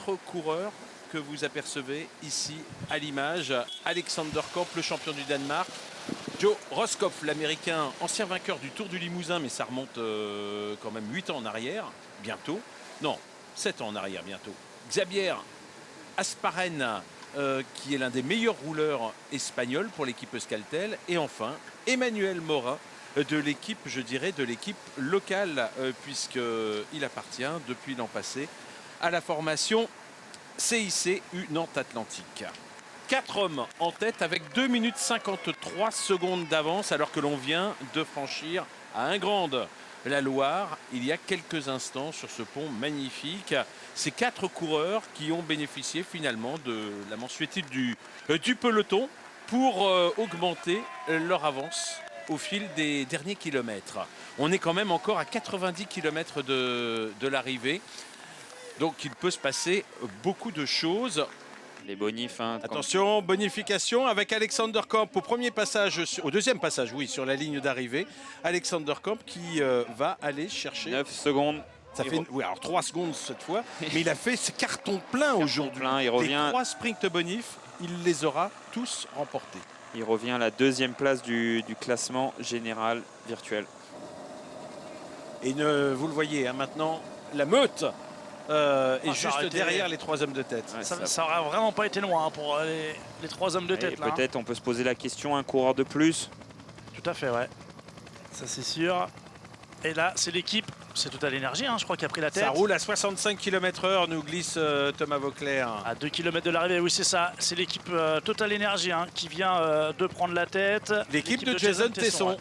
4 coureurs que vous apercevez ici à l'image. Alexander Kamp, le champion du Danemark. Joe Rosskopf, l'américain, ancien vainqueur du Tour du Limousin, mais ça remonte quand même 8 ans en arrière, bientôt. Non, 7 ans en arrière, bientôt. Xavier Asparen, qui est l'un des meilleurs rouleurs espagnols pour l'équipe Euskaltel. Et enfin, Emmanuel Morin, de l'équipe, je dirais, de l'équipe locale, puisqu'il appartient depuis l'an passé à la formation CIC U Nantes Atlantique. 4 hommes en tête avec 2 minutes 53 secondes d'avance, alors que l'on vient de franchir à Ingrande la Loire il y a quelques instants sur ce pont magnifique. Ces 4 coureurs qui ont bénéficié finalement de la mensuétude du peloton pour augmenter leur avance au fil des derniers kilomètres. On est quand même encore à 90 km de l'arrivée. Donc il peut se passer beaucoup de choses. Les bonifs. Hein, attention, bonification avec Alexander Kamp au deuxième passage, oui, sur la ligne d'arrivée. Alexander Kamp qui va aller chercher 9 secondes. Ça fait, oui, alors 3 secondes cette fois, mais il a fait ce carton plein aujourd'hui. Il revient. Les 3 sprints bonifs, il les aura tous remportés. Il revient à la 2e place du classement général virtuel. Et vous le voyez, hein, maintenant, la meute est juste derrière les 3 hommes de tête. Ouais, ça aurait vraiment pas été loin hein, pour les 3 hommes de tête. Peut-être on peut se poser la question, un coureur de plus. Tout à fait, ouais. Ça c'est sûr. Et là, c'est l'équipe, c'est Total Energy, hein, je crois, qui a pris la tête. Ça roule à 65 km/h, nous glisse Thomas Vauclair. À 2 km de l'arrivée, oui, c'est ça. C'est l'équipe Total Energy hein, qui vient de prendre la tête. L'équipe de Jason Tesson. Ouais.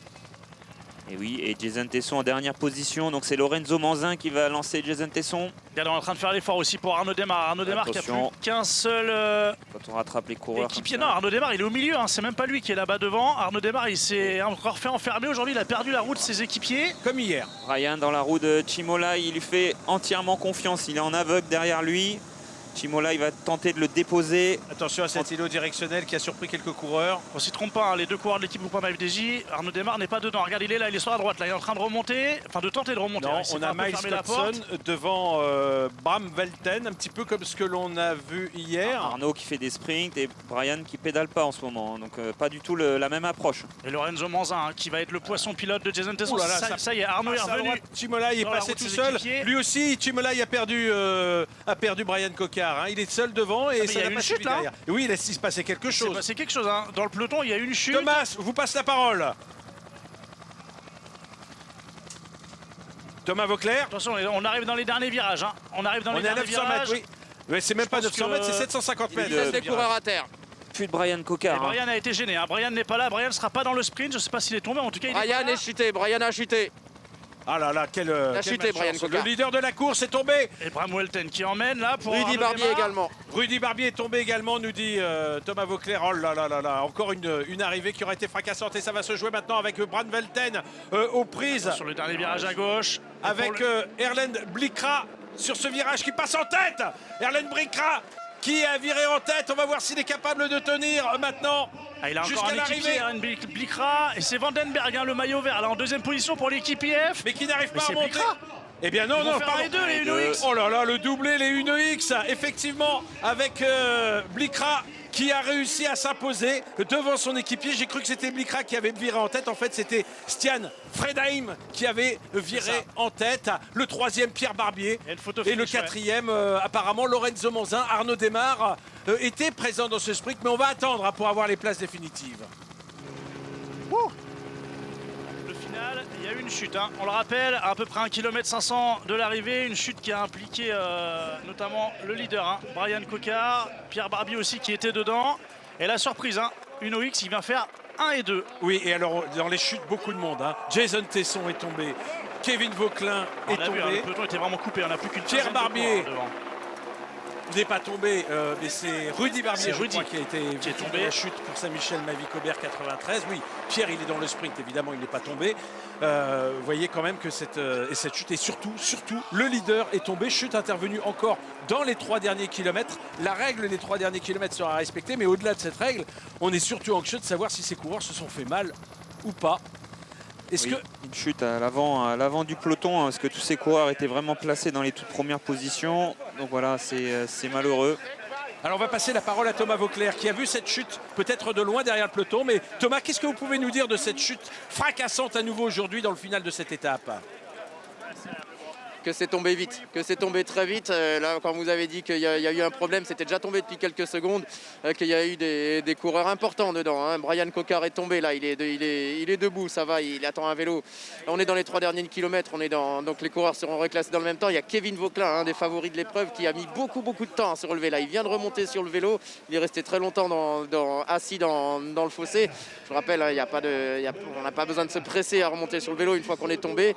Et oui, et Jason Tesson en dernière position. Donc c'est Lorenzo Manzin qui va lancer Jason Tesson. Regardez, on est en train de faire l'effort aussi pour Arnaud Démarre. Arnaud Démarre qui a plus qu'un seul quand on rattrape les coureurs équipier. Non, Arnaud Démarre, il est au milieu. Hein. C'est même pas lui qui est là-bas devant. Arnaud Démarre, il s'est encore fait enfermer. Aujourd'hui, il a perdu la roue de ses équipiers. Comme hier. Brian dans la roue de Chimola, il lui fait entièrement confiance. Il est en aveugle derrière lui. Chimola, il va tenter de le déposer. Attention à cet îlot directionnel qui a surpris quelques coureurs. On s'y trompe pas, hein, les 2 coureurs de l'équipe Groupama FDJ, Arnaud Démarre n'est pas dedans. Regarde, il est là, il est sur la droite, là, il est en train de remonter, enfin de tenter de remonter. Non, on a Miles Scotson devant Bram Velten, un petit peu comme ce que l'on a vu hier. Arnaud qui fait des sprints et Brian qui pédale pas en ce moment, donc pas du tout la même approche. Et Lorenzo Manzin hein, qui va être le poisson pilote de Jason Tesson. Ça y est, Arnaud est revenu. Chimola est passé tout seul. Lui aussi, Chimola a perdu Brian Coquard. Hein. Il est seul devant et ça n'a pas suivi derrière. Oui, il se passait quelque chose. Il s'est passé quelque chose. Hein. Dans le peloton, il y a une chute. Thomas, vous passe la parole. Thomas Vauclair. Attention, on arrive dans les derniers virages. Hein. On arrive dans les derniers virages. 900 mètres, oui. Mais c'est même pas 900 mètres, c'est 750 mètres. Il laisse les coureurs à terre. Plus de Brian Coquard. Hein. Brian a été gêné. Hein. Brian n'est pas là. Brian ne sera pas dans le sprint. Je ne sais pas s'il est tombé. En tout cas, Brian est chuté. Brian a chuté. Ah là là, quelle chuté, Brian Coquard. Le leader de la course est tombé. Et Bram Welten qui emmène là pour Rudy Barbier également. Rudy Barbier est tombé également, nous dit Thomas Vauclair. Oh là là là là, encore une arrivée qui aurait été fracassante et ça va se jouer maintenant avec Bram Velten aux prises. Sur le dernier virage à gauche. Avec Erlend Blikra sur ce virage qui passe en tête. Erlend Blikra qui a viré en tête. On va voir s'il est capable de tenir maintenant. Ah, il a encore un équipier, Blikra, et c'est Vandenberg, hein, le maillot vert, là en 2e position pour l'équipe IF. Mais qui n'arrive pas à monter. Eh bien non, faire les deux, les Uno X. Oh là là, le doublé, les Uno X, effectivement, avec Blikra qui a réussi à s'imposer devant son équipier. J'ai cru que c'était Blikra qui avait viré en tête. En fait, c'était Stian Fredheim qui avait viré en tête. Le 3e, Pierre Barbier. Et le 4e, apparemment, Lorenzo Manzin. Arnaud Démarre était présent dans ce sprint, mais on va attendre hein, pour avoir les places définitives. Le final, il y a eu une chute. Hein. On le rappelle, à peu près 1 km 500 de l'arrivée. Une chute qui a impliqué notamment le leader, hein, Brian Coquard. Pierre Barbier aussi qui était dedans. Et la surprise, hein, Uno X, il vient faire 1 et 2. Oui, et alors dans les chutes, beaucoup de monde. Hein. Jason Tesson est tombé. Kevin Vauclin est tombé. Vu, hein, le peloton était vraiment coupé. On n'a plus qu'une Pierre Barbier n'est pas tombé, mais c'est Rudy Barbier qui a été tombé. La chute pour Saint-Michel Mavic-Aubert 93. Oui, Pierre, il est dans le sprint, évidemment, il n'est pas tombé. Vous voyez quand même que cette chute, et surtout, le leader est tombé. Chute intervenue encore dans les 3 derniers kilomètres. La règle des 3 derniers kilomètres sera respectée, mais au-delà de cette règle, on est surtout anxieux de savoir si ces coureurs se sont fait mal ou pas. Est-ce que une chute à l'avant du peloton, hein, parce que tous ces coureurs étaient vraiment placés dans les toutes premières positions. Donc voilà, c'est malheureux. Alors on va passer la parole à Thomas Vauclair qui a vu cette chute peut-être de loin derrière le peloton. Mais Thomas, qu'est-ce que vous pouvez nous dire de cette chute fracassante à nouveau aujourd'hui dans le final de cette étape? Que c'est tombé vite, que c'est tombé très vite. Là, quand vous avez dit qu'il y a eu un problème, c'était déjà tombé depuis quelques secondes, qu'il y a eu des coureurs importants dedans. Hein. Brian Cocard est tombé, là, il est debout, ça va, il attend un vélo. On est dans les 3 derniers kilomètres, donc les coureurs seront reclassés dans le même temps. Il y a Kevin Vauclin, un des favoris de l'épreuve, qui a mis beaucoup de temps à se relever. Là, il vient de remonter sur le vélo, il est resté très longtemps assis dans le fossé. Je rappelle, hein, on n'a pas besoin de se presser à remonter sur le vélo une fois qu'on est tombé,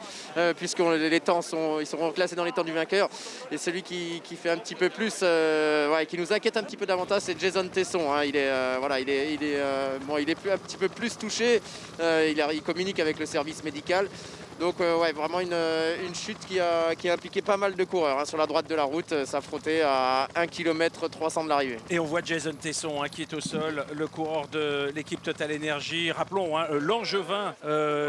puisque les temps ils seront classés dans les temps du vainqueur. Et celui qui fait un petit peu plus, qui nous inquiète un petit peu davantage, c'est Jason Tesson. Hein. Il est un petit peu plus touché. Il communique avec le service médical. Donc vraiment une chute qui a impliqué pas mal de coureurs hein, sur la droite de la route. Ça frottait à 1 km 300 de l'arrivée. Et on voit Jason Tesson hein, qui est au sol, le coureur de l'équipe Total Energy. Rappelons, hein, l'Angevin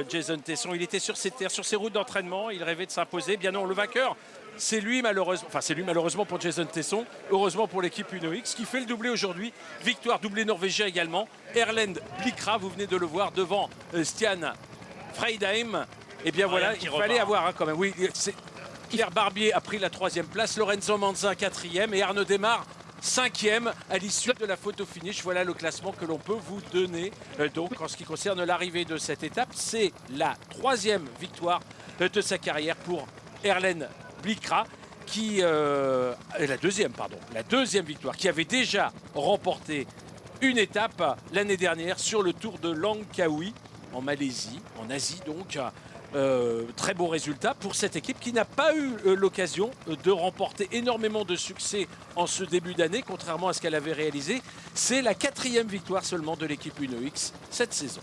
Jason Tesson, il était sur ses terres, sur ses routes d'entraînement, il rêvait de s'imposer. Bien non, le vainqueur, c'est lui malheureusement pour Jason Tesson, heureusement pour l'équipe Uno X qui fait le doublé aujourd'hui. Victoire, doublé norvégien également. Erlend Blikra, vous venez de le voir devant Stian Freidheim. Et bien voilà, il fallait avoir hein, quand même. Oui, Pierre Barbier a pris la 3e place, Lorenzo Manzin 4e et Arnaud Desmar 5e à l'issue de la photo finish. Voilà le classement que l'on peut vous donner. Donc en ce qui concerne l'arrivée de cette étape, c'est la 3e victoire de sa carrière pour Erlend Blikra qui la deuxième victoire, qui avait déjà remporté une étape l'année dernière sur le Tour de Langkawi en Malaisie, en Asie donc. Très beau résultat pour cette équipe qui n'a pas eu l'occasion de remporter énormément de succès en ce début d'année, contrairement à ce qu'elle avait réalisé. C'est la 4e victoire seulement de l'équipe Uno X cette saison.